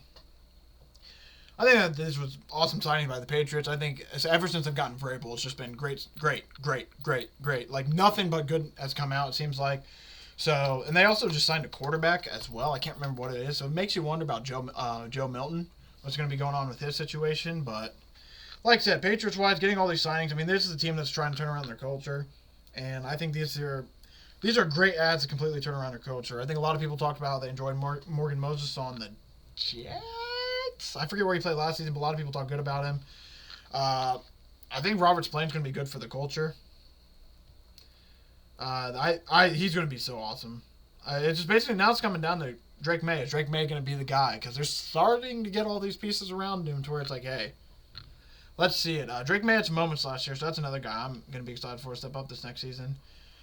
this was awesome signing by the Patriots. I think ever since they've gotten Vrabel, it's just been great. Like, nothing but good has come out, it seems like. So, and they also just signed a quarterback as well. I can't remember what it is. So it makes you wonder about Joe Milton, what's going to be going on with his situation. But like I said, Patriots-wise, getting all these signings, I mean, this is a team that's trying to turn around their culture. And I think these are great ads to completely turn around their culture. I think a lot of people talked about how they enjoyed Morgan Moses on the Jets. I forget where he played last season, but a lot of people talk good about him. I think Robert Spillane's going to be good for the culture. He's going to be so awesome. It's just basically now it's coming down to Drake May. Is Drake May going to be the guy? Because they're starting to get all these pieces around him to where it's like, hey, let's see it. Drake May had some moments last year, so that's another guy I'm going to be excited for to step up this next season.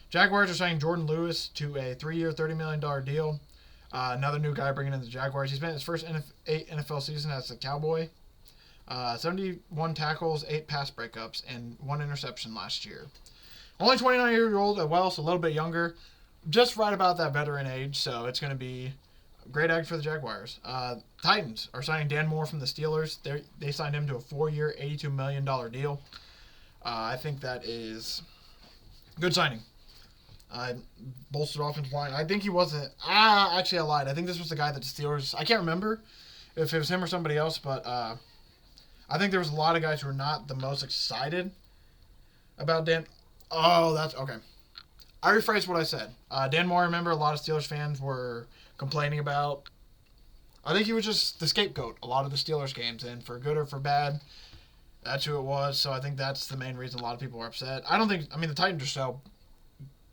Jaguars are signing Jordan Lewis to a 3-year, $30 million deal. Another new guy bringing in the Jaguars. He's been in his first 8 NFL season as a Cowboy. 71 tackles, 8 pass breakups, and 1 interception last year. Only 29 years old as well, so a little bit younger. Just right about that veteran age, so it's going to be a great act for the Jaguars. Titans are signing Dan Moore from the Steelers. They signed him to a 4-year, $82 million deal. I think that is a good signing. Bolstered offensive line. I think he wasn't. Actually, I lied. I think this was the guy that the Steelers. I can't remember if it was him or somebody else, but I think there was a lot of guys who were not the most excited about Dan. Oh, that's okay. I rephrased what I said. Dan Moore, I remember a lot of Steelers fans were complaining about I think he was just the scapegoat a lot of the Steelers games, and for good or for bad, that's who it was. So I think that's the main reason a lot of people are upset. I mean, the Titans are so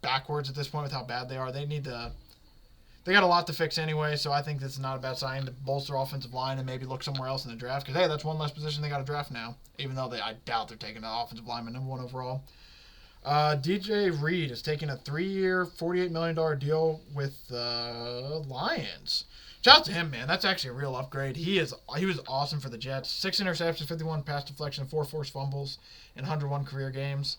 backwards at this point with how bad they are. They got a lot to fix anyway, so I think this is not a bad sign to bolster offensive line and maybe look somewhere else in the draft. Because, hey, that's one less position they got to draft now, even though I doubt they're taking an offensive lineman number 1 overall. DJ Reed is taking a 3-year, $48 million deal with the Lions. Shout out to him, man. That's actually a real upgrade. He was awesome for the Jets. 6 interceptions, 51 pass deflection, 4 forced fumbles in 101 career games.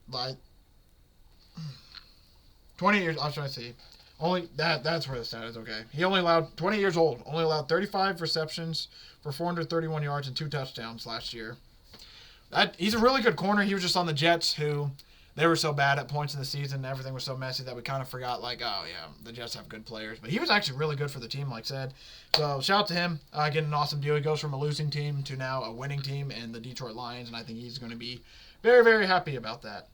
Like 20 years. I was trying to see. Only that's where the stat is. Okay, he only allowed 20 years old. Only allowed 35 receptions for 431 yards and 2 touchdowns last year. He's a really good corner. He was just on the Jets, who they were so bad at points in the season. And everything was so messy that we kind of forgot, like, oh, yeah, the Jets have good players. But he was actually really good for the team, like I said. So shout out to him. Getting an awesome deal. He goes from a losing team to now a winning team in the Detroit Lions, and I think he's going to be very, very happy about that.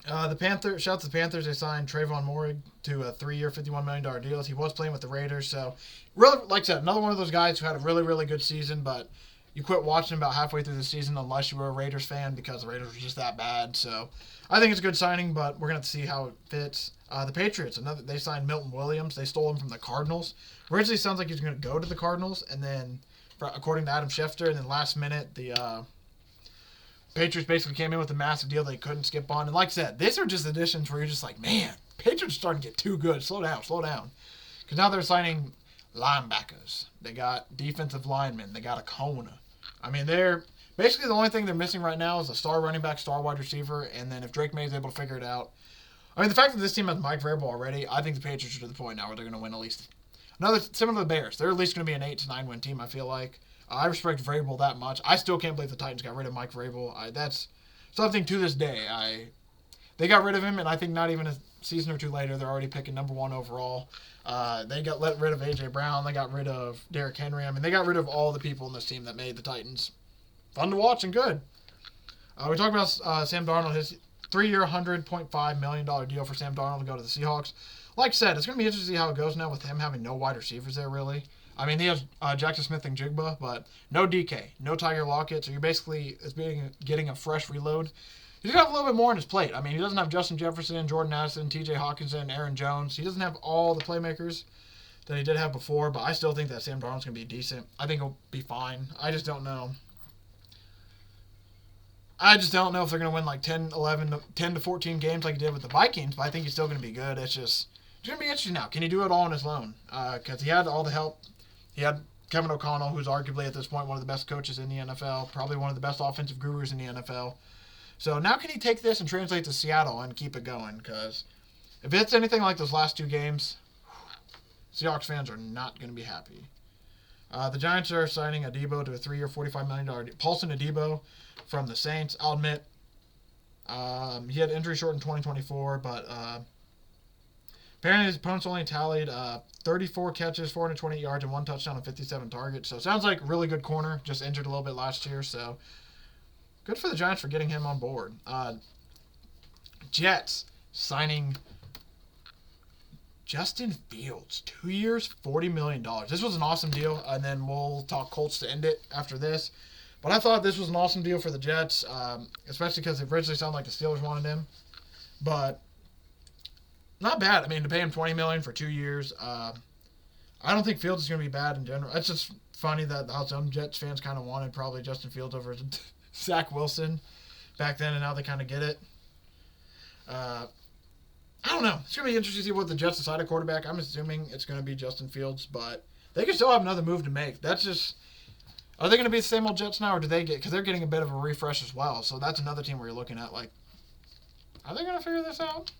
The Panthers, shout out to the Panthers. They signed Trayvon Moehrig to a 3-year, $51 million deal. He was playing with the Raiders. So, really, like I said, another one of those guys who had a really, really good season, but you quit watching about halfway through the season unless you were a Raiders fan because the Raiders were just that bad. So I think it's a good signing, but we're going to see how it fits. The Patriots, they signed Milton Williams. They stole him from the Cardinals. Originally, sounds like he was going to go to the Cardinals, and then, according to Adam Schefter, and then last minute, the Patriots basically came in with a massive deal they couldn't skip on. And like I said, these are just additions where you're just like, man, Patriots are starting to get too good. Slow down. Because now they're signing linebackers. They got defensive linemen. They got a Kona. I mean, they're basically the only thing they're missing right now is a star running back, star wide receiver, and then if Drake May is able to figure it out. I mean, the fact that this team has Mike Vrabel already, I think the Patriots are to the point now where they're going to win at least similar to the Bears. They're at least going to be an 8 to 9 win team, I feel like. I respect Vrabel that much. I still can't believe the Titans got rid of Mike Vrabel. That's something to this day. They got rid of him, and I think not even a season or two later, they're already picking number 1 overall. They got rid of A.J. Brown. They got rid of Derrick Henry. I mean, they got rid of all the people in this team that made the Titans fun to watch and good. We talked about Sam Darnold, his 3-year, $100.5 million deal for Sam Darnold to go to the Seahawks. Like I said, it's going to be interesting to see how it goes now with him having no wide receivers there, really. I mean, he has Jackson Smith and Jigba, but no DK, no Tiger Lockett, so you're basically getting a fresh reload. He's got a little bit more on his plate. I mean, he doesn't have Justin Jefferson, Jordan Addison, T.J. Hawkinson, Aaron Jones. He doesn't have all the playmakers that he did have before, but I still think that Sam Darnold's going to be decent. I think he'll be fine. I just don't know. If they're going to win like 10 to 14 games like he did with the Vikings, but I think he's still going to be good. It's going to be interesting now. Can he do it all on his own? Because he had all the help. He had Kevin O'Connell, who's arguably at this point one of the best coaches in the NFL, probably one of the best offensive gurus in the NFL. So now can he take this and translate to Seattle and keep it going? Because if it's anything like those last 2 games, Seahawks fans are not going to be happy. The Giants are signing Adebo to a 3-year, $45 million deal. Paulson Adebo from the Saints. I'll admit, he had injury short in 2024, but apparently his opponents only tallied 34 catches, 420 yards, and 1 touchdown on 57 targets. So it sounds like a really good corner. Just injured a little bit last year. So good for the Giants for getting him on board. Jets signing Justin Fields. 2 years, $40 million. This was an awesome deal. And then we'll talk Colts to end it after this. But I thought this was an awesome deal for the Jets, especially because it originally sounded like the Steelers wanted him. But not bad. I mean, to pay him $20 million for 2 years, I don't think Fields is going to be bad in general. It's just funny that how some Jets fans kind of wanted probably Justin Fields over Zach Wilson back then, and now they kind of get it. I don't know. It's going to be interesting to see what the Jets decide at quarterback. I'm assuming it's going to be Justin Fields, but they can still have another move to make. That's just... Are they going to be the same old Jets now, or do they get... Because they're getting a bit of a refresh as well, so that's another team where you're looking at, like, are they going to figure this out?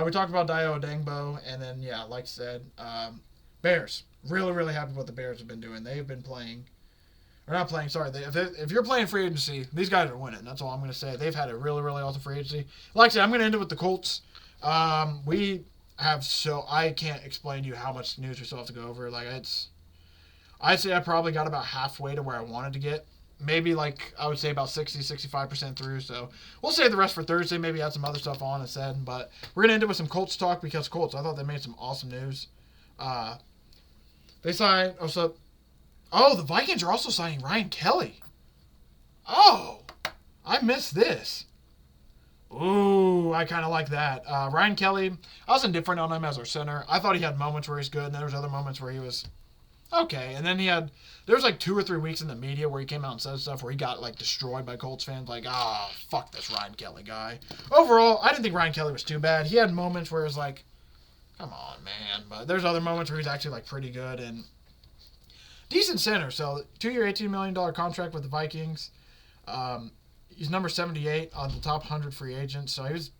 We talked about Dio Odengbo, and then, yeah, like I said, Bears. Really, really happy with what the Bears have been doing. They've been playing... Or not playing, sorry. If you're playing free agency, these guys are winning. That's all I'm going to say. They've had a really, really awesome free agency. Like I said, I'm going to end it with the Colts. We have I can't explain to you how much news we still have to go over. Like, I'd say I probably got about halfway to where I wanted to get. maybe like I would say about 65% through. So we'll save the rest for Thursday. Maybe add some other stuff on instead. But we're going to end it with some Colts talk because Colts, I thought they made some awesome news. They signed, the Vikings are also signing Ryan Kelly. Oh, I missed this. Ooh, I kind of like that. Ryan Kelly, I was indifferent on him as our center. I thought he had moments where he's good, and then there was other moments where he was okay. And then there was like 2 or 3 weeks in the media where he came out and said stuff where he got like destroyed by Colts fans. Like, fuck this Ryan Kelly guy. Overall, I didn't think Ryan Kelly was too bad. He had moments where it was like, come on, man. But there's other moments where he's actually like pretty good and decent center. So 2-year, $18 million contract with the Vikings. He's number 78 on the top 100 free agents, so he was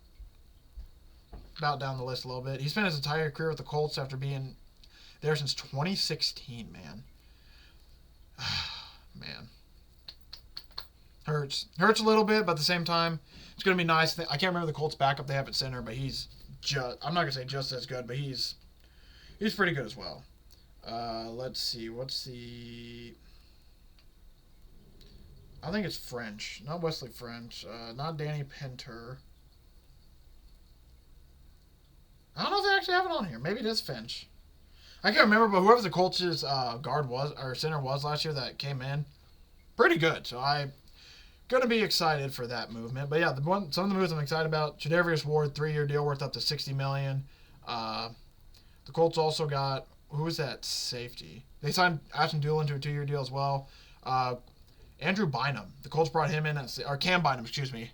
about down the list a little bit. He spent his entire career with the Colts after being there since 2016, man. Man. Hurts a little bit, but at the same time, it's going to be nice. I can't remember the Colts backup they have at center, but he's I'm not going to say just as good, but he's pretty good as well. Let's see. What's the... I think it's French. Not Wesley French. Not Danny Pinter. I don't know if they actually have it on here. Maybe it is Finch. I can't remember, but whoever the Colts' guard was, or center was last year that came in, pretty good. So I'm going to be excited for that movement. But yeah, some of the moves I'm excited about, Tre'Davious Ward, 3-year deal worth up to $60 million. The Colts also got, who was that safety? They signed Ashton Dulin to a 2-year deal as well. Andrew Bynum. The Colts brought him in or Cam Bynum, excuse me.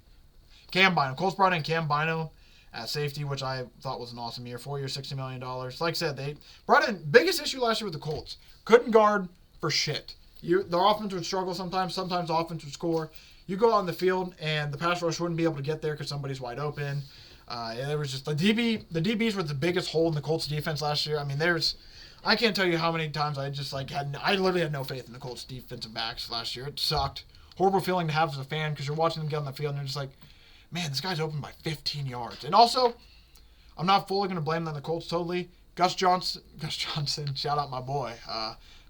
Cam Bynum. Colts brought in Cam Bynum at safety, which I thought was an awesome year. 4 years, $60 million. Like I said, they brought in, biggest issue last year with the Colts. Couldn't guard for shit. Their offense would struggle sometimes. Sometimes the offense would score. You go out on the field, and the pass rush wouldn't be able to get there because somebody's wide open. And there was just, the DBs were the biggest hole in the Colts defense last year. I mean, I can't tell you how many times I just I literally had no faith in the Colts defensive backs last year. It sucked. Horrible feeling to have as a fan because you're watching them get on the field and you're just like, man, this guy's open by 15 yards. And also, I'm not fully going to blame them on the Colts totally. Gus Johnson, shout out my boy.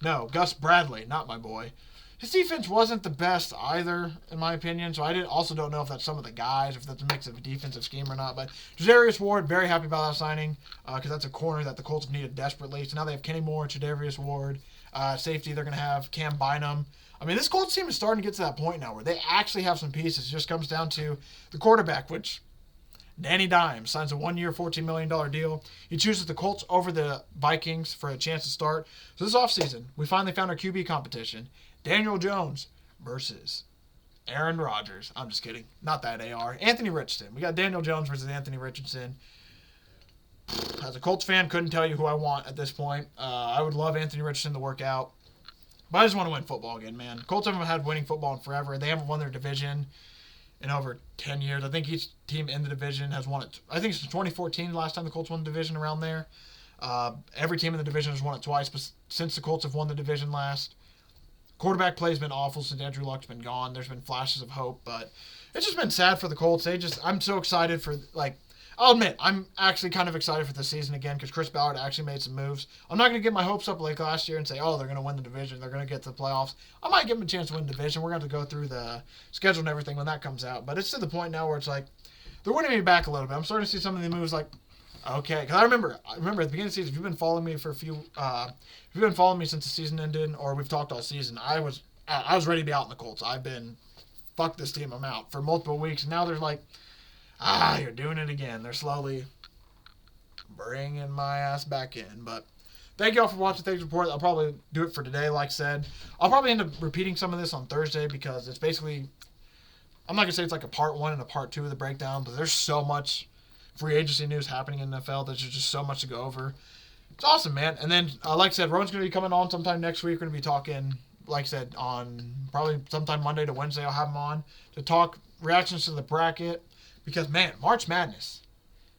No, Gus Bradley, not my boy. His defense wasn't the best either, in my opinion, so I also don't know if that's some of the guys, if that's a mix of a defensive scheme or not. But Tre'Davious Ward, very happy about that signing because that's a corner that the Colts have needed desperately. So now they have Kenny Moore, Tre'Davious Ward. Safety, they're going to have Cam Bynum. I mean, this Colts team is starting to get to that point now where they actually have some pieces. It just comes down to the quarterback, which Danny Dimes signs a 1-year, $14 million deal. He chooses the Colts over the Vikings for a chance to start. So this offseason, we finally found our QB competition. Daniel Jones versus Aaron Rodgers. I'm just kidding. Not that AR. Anthony Richardson. We got Daniel Jones versus Anthony Richardson. As a Colts fan, couldn't tell you who I want at this point. I would love Anthony Richardson to work out. But I just want to win football again, man. Colts haven't had winning football in forever. They haven't won their division in over 10 years. I think each team in the division has won it. I think it's 2014 the last time the Colts won the division around there. Every team in the division has won it twice, but since the Colts have won the division last. Quarterback play has been awful since Andrew Luck's been gone. There's been flashes of hope, but it's just been sad for the Colts. I'm so excited for, I'll admit, I'm actually kind of excited for the season again because Chris Ballard actually made some moves. I'm not going to get my hopes up like last year and say, they're going to win the division. They're going to get to the playoffs. I might give them a chance to win the division. We're going to go through the schedule and everything when that comes out. But it's to the point now where it's like, they're winning me back a little bit. I'm starting to see some of the moves like, okay. Because I remember at the beginning of the season, if you've been following me for if you've been following me since the season ended or we've talked all season, I was ready to be out in the Colts. I've been, fuck this team, I'm out for multiple weeks. And now they're like, you're doing it again. They're slowly bringing my ass back in. But thank you all for watching Things Report. I'll probably do it for today, like I said. I'll probably end up repeating some of this on Thursday because it's basically, I'm not going to say it's like a part 1 and a part 2 of the breakdown, but there's so much free agency news happening in the NFL. There's just so much to go over. It's awesome, man. And then, like I said, Rowan's going to be coming on sometime next week. We're going to be talking, like I said, on probably sometime Monday to Wednesday. I'll have him on to talk reactions to the bracket. Because, man, March Madness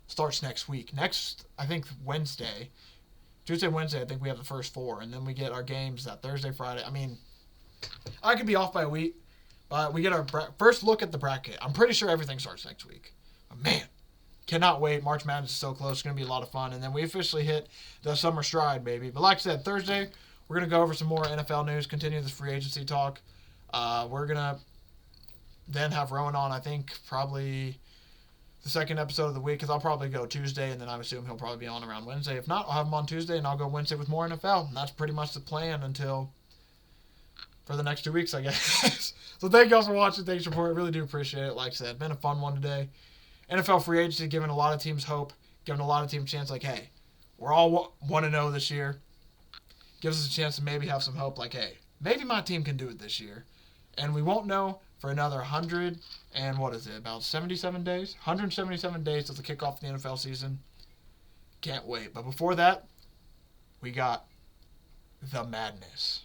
starts next week. Next, I think, Wednesday. Tuesday, Wednesday, I think we have the first 4. And then we get our games that Thursday, Friday. I mean, I could be off by a week. But we get our first look at the bracket. I'm pretty sure everything starts next week. But, man, cannot wait. March Madness is so close. It's going to be a lot of fun. And then we officially hit the summer stride, baby. But like I said, Thursday, we're going to go over some more NFL news, continue this free agency talk. We're going to then have Rowan on, I think, probably the second episode of the week, because I'll probably go Tuesday, and then I assume he'll probably be on around Wednesday. If not, I'll have him on Tuesday, and I'll go Wednesday with more NFL. And that's pretty much the plan for the next 2 weeks, I guess. So thank y'all for watching. Thanks for support. I really do appreciate it. Like I said, it's been a fun one today. NFL free agency giving a lot of teams hope, giving a lot of teams a chance, like, hey, we're all 1-0 this year. Gives us a chance to maybe have some hope, like, hey, maybe my team can do it this year. And we won't know for another 177 days? 177 days till the kickoff of the NFL season. Can't wait. But before that, we got the madness.